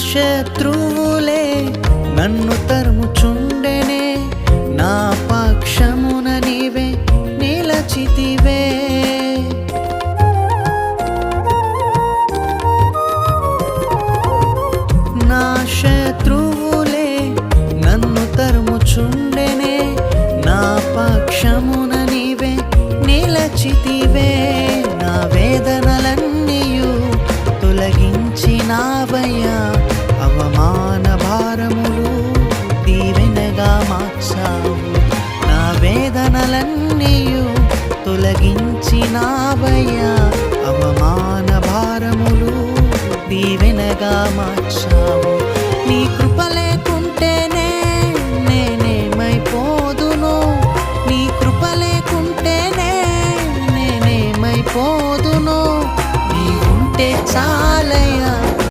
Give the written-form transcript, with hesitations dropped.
శత్రువులే నన్ను తరుముచుండెనే, నా పక్షమున నీవే నిలచితివే. నా శత్రువులే నన్ను తరుముచుండెనే, నా పక్షమున నీవే నిలచితివే. నా వేదనలన్నీయు తొలగించినావయ్యా, అవమాన భారములు దీవెనగా మార్చావు. నా వేదనలన్నీయు తొలగించినావయ్యా, అవమాన భారములు దీవెనగా మార్చావు. నీ కృప